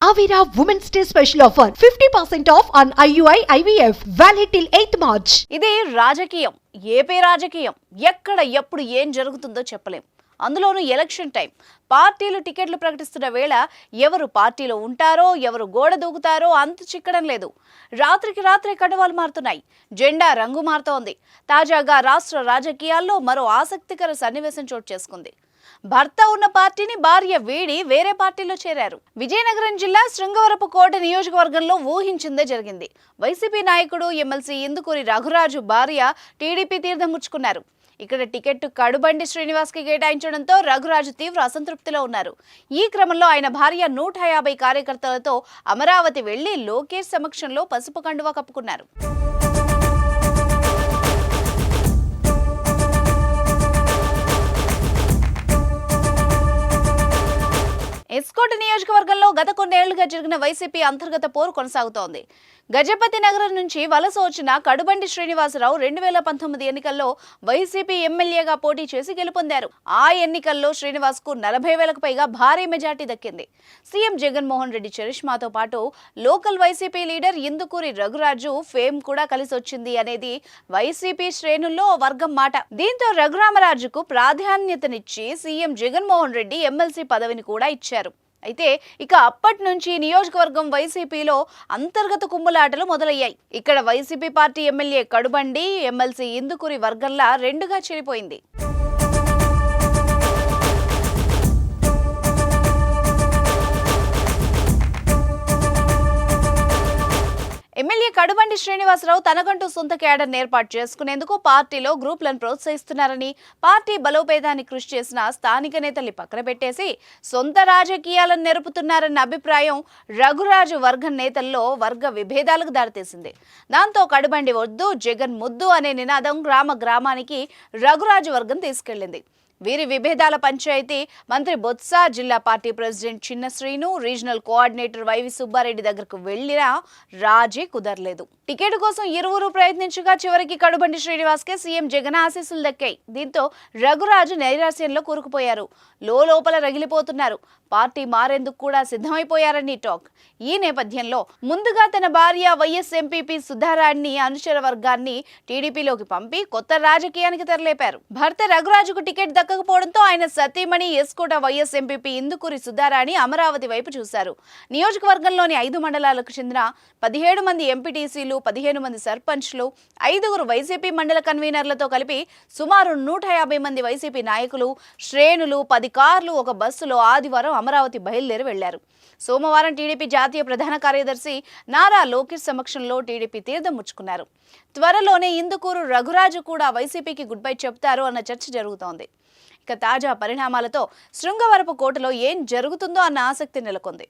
Avira Women's Day special offer 50% off on IUI IVF valid till 8th March. ఇది రాజకీయం. AP రాజకీయం. ఎక్కడ ఎప్పుడు ఏం జరుగుతుందో చెప్పలేం. అందులోనూ ఎలక్షన్ టైం. పార్టీలు టికెట్లు ప్రకటిస్తున్న వేళ ఎవరు పార్టీలో ఉంటారో ఎవరు గోడ దూకుతారో అంత చిక్కడం లేదు. రాత్రికి రాత్రే కండువాలు మారుతున్నాయి. జెండా రంగు మారుతోంది. తాజాగా రాష్ట్ర రాజకీయాల్లో మరో ఆసక్తికర సన్నివేశం చోటు చేసుకుంది. భర్త ఉన్న పార్టీని భార్య వీడి వేరే పార్టీలో చేరారు. విజయనగరం జిల్లా శృంగవరపుకోట నియోజకవర్గంలో ఊహించిందే జరిగింది. వైసీపీ నాయకుడు ఎమ్మెల్సీ ఇందుకూరి రఘురాజు భార్య టీడీపీ తీర్థం ముచ్చుకున్నారు. ఇక్కడ టికెట్ కడుబండి శ్రీనివాస్ కి కేటాయించడంతో రఘురాజు తీవ్ర అసంతృప్తిలో ఉన్నారు. ఈ క్రమంలో ఆయన భార్య 150 కార్యకర్తలతో అమరావతి వెళ్లి లోకేష్ సమక్షంలో పసుపు కండువా కప్పుకున్నారు. ఎస్కోట నియోజకవర్గంలో గత కొన్నేళ్లుగా జరిగిన వైసీపీ అంతర్గత పోరు కొనసాగుతోంది. గజపతి నగరం నుంచి వలస వచ్చిన కడుబండి శ్రీనివాసరావు 2019 ఎన్నికల్లో వైసీపీ ఎమ్మెల్యేగా పోటీ చేసి గెలుపొందారు. ఆ ఎన్నికల్లో శ్రీనివాస్ కు 40,000కు పైగా భారీ మెజార్టీ దక్కింది. సీఎం జగన్మోహన్ రెడ్డి చరిష్మాతో పాటు local YCP leader Indukuri Raghuraju fame కూడా కలిసి వచ్చింది అనేది వైసీపీ శ్రేణుల్లో వర్గం మాట. దీంతో రఘురామరాజుకు ప్రాధాన్యతనిచ్చి సీఎం జగన్మోహన్ రెడ్డి ఎమ్మెల్సీ పదవిని కూడా ఇచ్చారు. అయితే ఇక అప్పటి నుంచి నియోజకవర్గం వైసీపీలో అంతర్గత కుమ్ములాటలు మొదలయ్యాయి. ఇక్కడ YCP party MLA Kadubandi, MLC Indukuri వర్గంలా రెండుగా చెడిపోయింది. ఎమ్మెల్యే కడుబండి శ్రీనివాసరావు తనకంటూ సొంత క్యాడర్ను ఏర్పాటు చేసుకునేందుకు పార్టీలో గ్రూపులను ప్రోత్సహిస్తున్నారని, పార్టీ బలోపేతానికి కృషి చేసిన స్థానిక నేతల్ని పక్కన పెట్టేసి సొంత రాజకీయాలను నెరుపుతున్నారన్న అభిప్రాయం రఘురాజు వర్గం నేతల్లో వర్గ విభేదాలకు దారితీసింది. దాంతో కడుబండి వద్దు జగన్ ముద్దు అనే నినాదం గ్రామానికి రఘురాజు వర్గం తీసుకెళ్లింది. వీరి విభేదాల పంచాయతీ మంత్రి బొత్స, జిల్లా party president Chinna Srinu, regional coordinator Y V Subba Reddy దగ్గరకు వెళ్లినా రాజీ కుదరలేదు. టికెట్ కోసం ఇరువురు ప్రయత్నించగా చివరికి కడుబండి శ్రీనివాస్ కే సీఎం జగన్ ఆశీస్సులు దక్కాయి. దీంతో రఘురాజు నైరాశ్యంలో కూరుకుపోయారు. లోపల రగిలిపోతున్నారు. పార్టీ మారేందుకు కూడా సిద్ధమైపోయారని టాక్. ఈ నేపథ్యంలో ముందుగా తన భార్య వైఎస్ ఎంపీపీ సుధారాణి అనుచర వర్గాన్ని టీడీపీలోకి పంపి కొత్త రాజకీయానికి తెరలేపారు. భర్త రఘురాజుకు టికెట్ దక్కకపోవడంతో ఆయన సతీమణి ఎస్కోట వైఎస్ ఎంపీపీ ఇందుకూరి సుధారాణి అమరావతి వైపు చూశారు. నియోజకవర్గంలోని 5 మండలాలకు చెందిన 17 మంది ఎంపీటీసీలు, 15 మంది సర్పంచ్లు, 5 వైసీపీ మండల కన్వీనర్లతో కలిపి సుమారు 150 మంది వైసీపీ నాయకులు, శ్రేణులు, 10 కార్లు, ఒక బస్సులో ఆదివారం అమరావతి బయలుదేరి వెళ్లారు. సోమవారం టీడీపీ జాతీయ ప్రధాన కార్యదర్శి నారా లోకేష్ సమక్షంలో టీడీపీ తీర్థం ముచ్చుకున్నారు. త్వరలోనే ఇందుకూరు రఘురాజు కూడా వైసీపీకి గుడ్ బై చెప్తారు అన్న చర్చ జరుగుతోంది. ఇక తాజా పరిణామాలతో శృంగవరపుకోటలో ఏం జరుగుతుందో అన్న ఆసక్తి నెలకొంది.